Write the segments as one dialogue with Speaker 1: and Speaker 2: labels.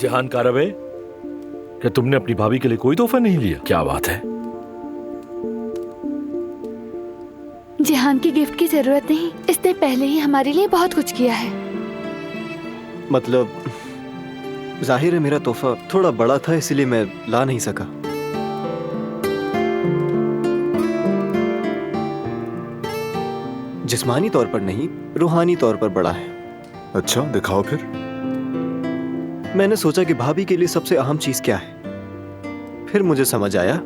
Speaker 1: जहान कारवे, क्या तुमने अपनी भाभी के लिए कोई तोहफा नहीं लिया? क्या बात है?
Speaker 2: जिहान की गिफ्ट की जरूरत नहीं, इसने पहले ही हमारे लिए बहुत कुछ किया है।
Speaker 3: मतलब जाहिर है मेरा तोहफा थोड़ा बड़ा था, इसलिए मैं ला नहीं सका। जिस्मानी तौर पर नहीं, रूहानी तौर पर बड़ा है।
Speaker 4: अच्छा, दिखाओ फिर।
Speaker 3: मैंने सोचा कि भाभी के लिए सबसे अहम चीज क्या है। फिर मुझे समझ आया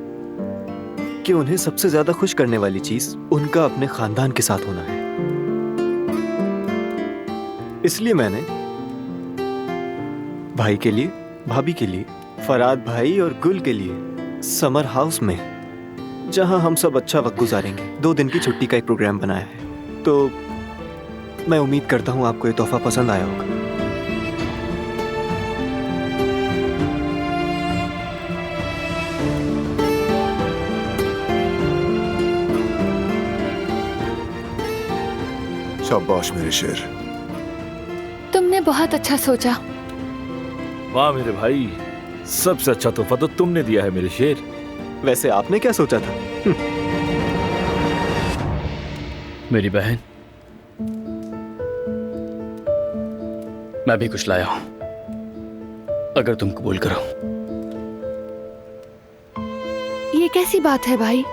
Speaker 3: कि उन्हें सबसे ज्यादा खुश करने वाली चीज उनका अपने खानदान के साथ होना है। इसलिए मैंने भाई के लिए, भाभी के लिए, फराद भाई और गुल के लिए समर हाउस में, जहां हम सब अच्छा वक्त गुजारेंगे, 2 दिन की छुट्टी का एक प्रोग्राम बनाया है। तो मैं उम्मीद करता हूं आपको ये तोहफा पसंद आया होगा।
Speaker 4: शाबाश मेरे शेर।
Speaker 2: तुमने बहुत अच्छा सोचा।
Speaker 1: वाह मेरे भाई, सबसे अच्छा तोहफा तो तुमने दिया है मेरे शेर।
Speaker 3: वैसे आपने क्या सोचा था?
Speaker 5: मेरी बहन, मैं भी कुछ लाया हूं, अगर तुम कबूल करो।
Speaker 2: ये कैसी बात है भाई?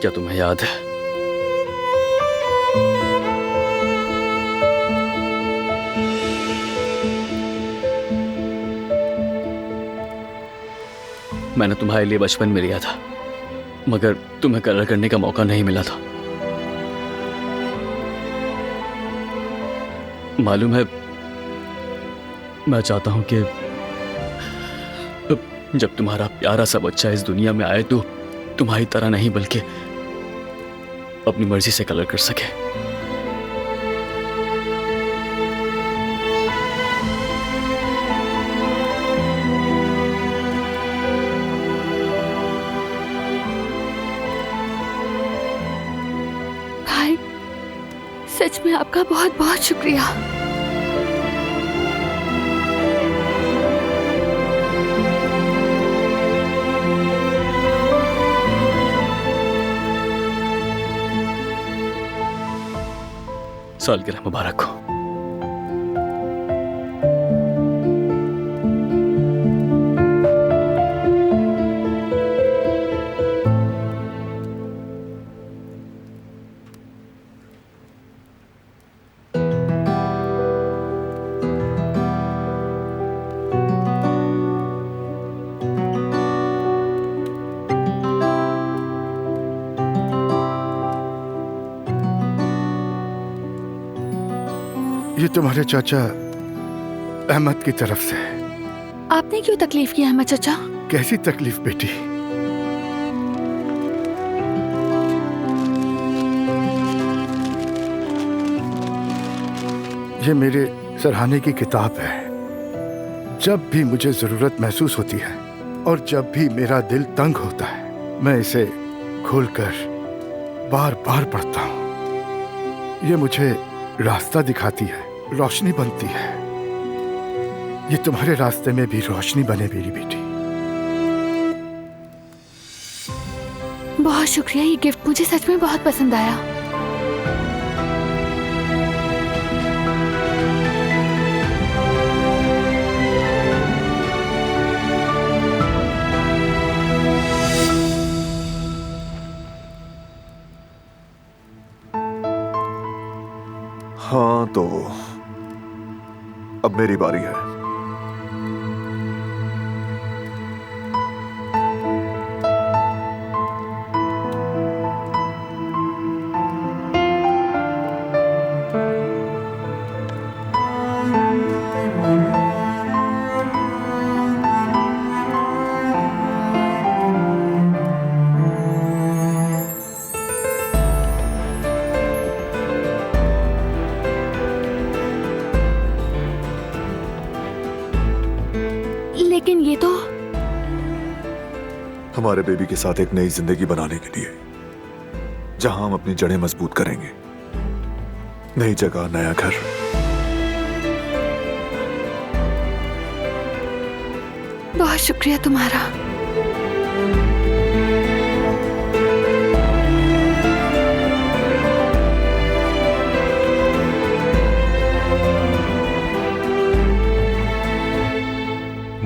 Speaker 5: क्या तुम्हें याद है मैंने तुम्हारे लिए बचपन में लिया था, मगर तुम्हें कलर करने का मौका नहीं मिला था। मालूम है, मैं चाहता हूं कि जब तुम्हारा प्यारा सा बच्चा इस दुनिया में आए तो तुम्हारी तरह नहीं बल्कि अपनी मर्जी से कलर कर सके।
Speaker 2: भाई, सच में आपका बहुत बहुत शुक्रिया।
Speaker 5: सालगिरह मुबारक हो।
Speaker 6: ये तुम्हारे चाचा अहमद की तरफ से।
Speaker 2: आपने क्यों तकलीफ की अहमद चाचा?
Speaker 6: कैसी तकलीफ बेटी? ये मेरे सराहने की किताब है। जब भी मुझे जरूरत महसूस होती है और जब भी मेरा दिल तंग होता है, मैं इसे खोलकर बार बार पढ़ता हूँ। ये मुझे रास्ता दिखाती है, रोशनी बनती है। ये तुम्हारे रास्ते में भी रोशनी बने मेरी बेटी।
Speaker 2: बहुत शुक्रिया, ये गिफ्ट मुझे सच में बहुत पसंद आया।
Speaker 4: हाँ, तो अब मेरी बारी है।
Speaker 2: लेकिन ये तो
Speaker 4: हमारे बेबी के साथ एक नई जिंदगी बनाने के लिए, जहां हम अपनी जड़ें मजबूत करेंगे, नई जगह, नया घर।
Speaker 2: बहुत शुक्रिया तुम्हारा।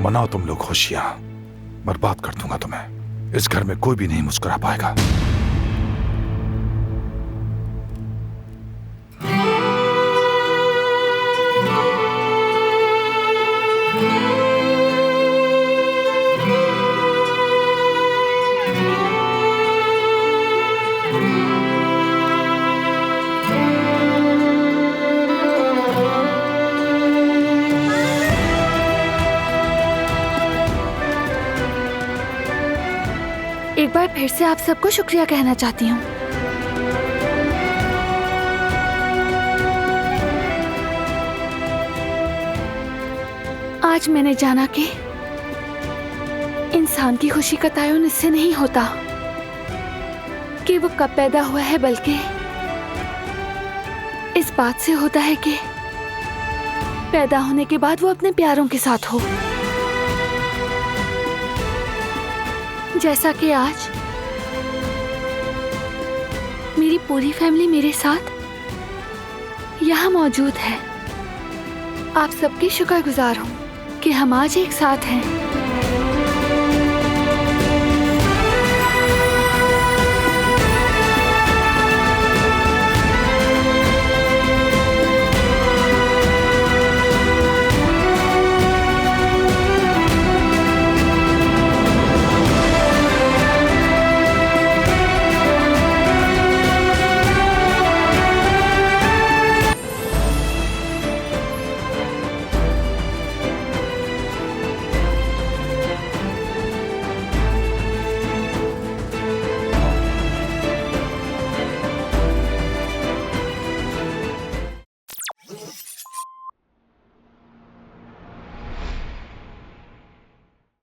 Speaker 6: मनाओ तुम लोग खुशियां, बर्बाद कर दूंगा तुम्हें। इस घर में कोई भी नहीं मुस्कुरा पाएगा।
Speaker 2: एक बार फिर से आप सबको शुक्रिया कहना चाहती हूँ। आज मैंने जाना कि इंसान की खुशी का तयन इससे नहीं होता कि वो कब पैदा हुआ है, बल्कि इस बात से होता है कि पैदा होने के बाद वो अपने प्यारों के साथ हो। जैसा कि आज मेरी पूरी फैमिली मेरे साथ यहाँ मौजूद है। आप सबकी शुक्रगुजार हूँ कि हम आज एक साथ हैं।